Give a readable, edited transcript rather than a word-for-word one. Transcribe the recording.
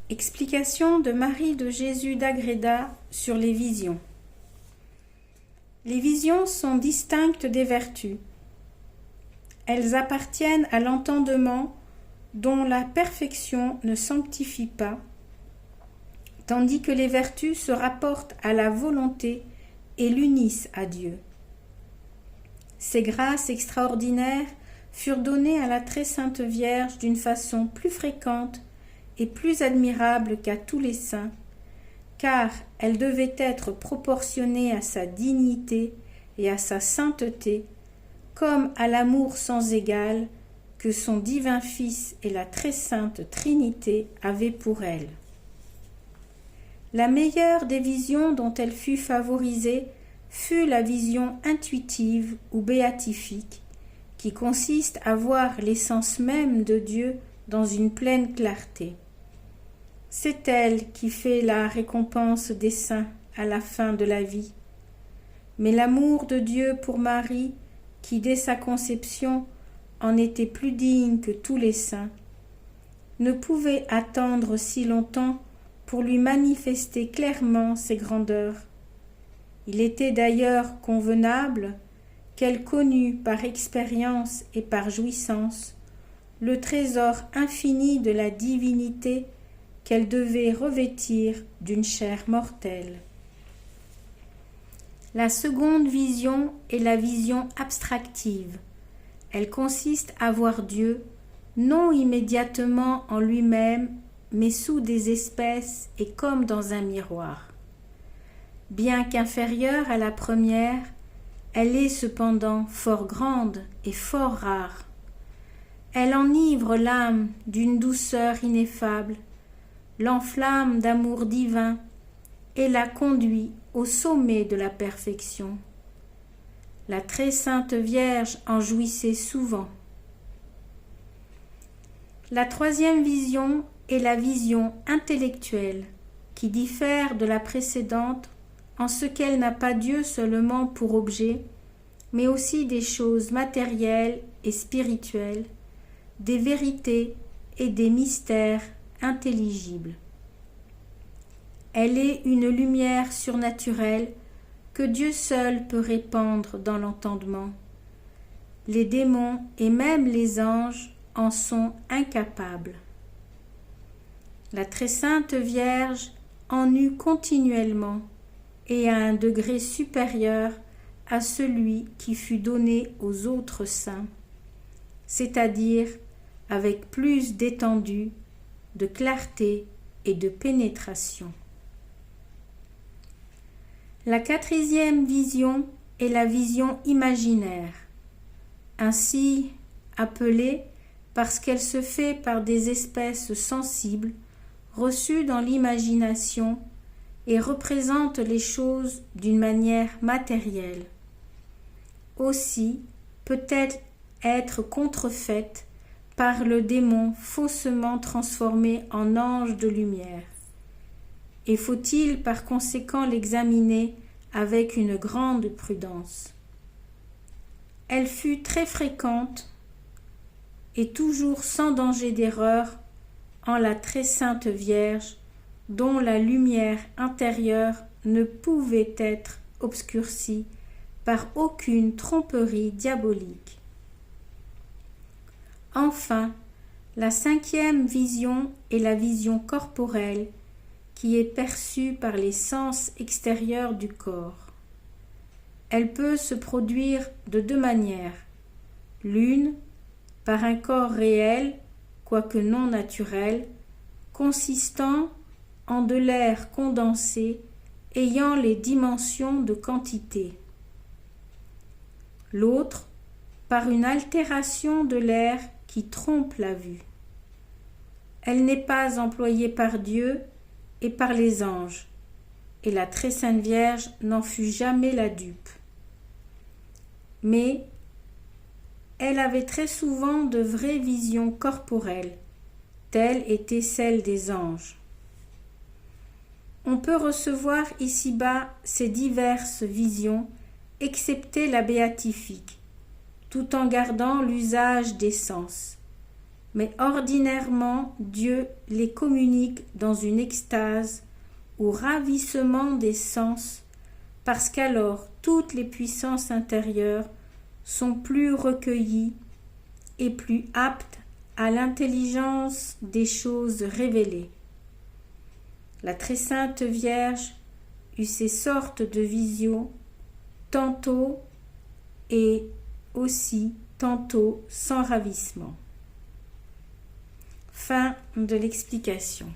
Explication de Marie de Jésus d'Agreda sur les visions. Les visions sont distinctes des vertus. Elles appartiennent à l'entendement dont la perfection ne sanctifie pas, tandis que les vertus se rapportent à la volonté et l'unissent à Dieu. Ces grâces extraordinaires furent données à la très sainte Vierge d'une façon plus fréquente et plus admirable qu'à tous les saints, car elle devait être proportionnée à sa dignité et à sa sainteté, comme à l'amour sans égal que son divin Fils et la très sainte Trinité avaient pour elle. La meilleure des visions dont elle fut favorisée fut la vision intuitive ou béatifique, qui consiste à voir l'essence même de Dieu dans une pleine clarté. C'est elle qui fait la récompense des saints à la fin de la vie. Mais l'amour de Dieu pour Marie, qui dès sa conception en était plus digne que tous les saints, ne pouvait attendre si longtemps pour lui manifester clairement ses grandeurs. Il était d'ailleurs convenable qu'elle connût par expérience et par jouissance le trésor infini de la divinité qu'elle devait revêtir d'une chair mortelle. La seconde vision est la vision abstractive. Elle consiste à voir Dieu, non immédiatement en lui-même, mais sous des espèces et comme dans un miroir. Bien qu'inférieure à la première, elle est cependant fort grande et fort rare. Elle enivre l'âme d'une douceur ineffable, l'enflamme d'amour divin et la conduit au sommet de la perfection. La très sainte Vierge en jouissait souvent. La troisième vision est la vision intellectuelle, qui diffère de la précédente en ce qu'elle n'a pas Dieu seulement pour objet, mais aussi des choses matérielles et spirituelles, des vérités et des mystères intelligible. Elle est une lumière surnaturelle que Dieu seul peut répandre dans l'entendement. Les démons et même les anges en sont incapables. La très sainte Vierge en eut continuellement et à un degré supérieur à celui qui fut donné aux autres saints, c'est-à-dire avec plus d'étendue, de clarté et de pénétration. La quatrième vision est la vision imaginaire, ainsi appelée parce qu'elle se fait par des espèces sensibles reçues dans l'imagination et représente les choses d'une manière matérielle. Aussi peut-elle être contrefaite par le démon faussement transformé en ange de lumière. Et faut-il par conséquent l'examiner avec une grande prudence. Elle fut très fréquente et toujours sans danger d'erreur en la très sainte Vierge, dont la lumière intérieure ne pouvait être obscurcie par aucune tromperie diabolique. Enfin, la cinquième vision est la vision corporelle qui est perçue par les sens extérieurs du corps. Elle peut se produire de deux manières. L'une, par un corps réel, quoique non naturel, consistant en de l'air condensé ayant les dimensions de quantité. L'autre, par une altération de l'air qui trompe la vue. Elle n'est pas employée par Dieu et par les anges, et la très sainte Vierge n'en fut jamais la dupe. Mais elle avait très souvent de vraies visions corporelles, telles étaient celles des anges. On peut recevoir ici-bas ces diverses visions, excepté la béatifique, tout en gardant l'usage des sens. mais ordinairement Dieu les communique dans une extase ou ravissement des sens, parce qu'alors toutes les puissances intérieures sont plus recueillies et plus aptes à l'intelligence des choses révélées. La très sainte Vierge eut ces sortes de visions, tantôt et aussi tantôt sans ravissement. Fin de l'explication.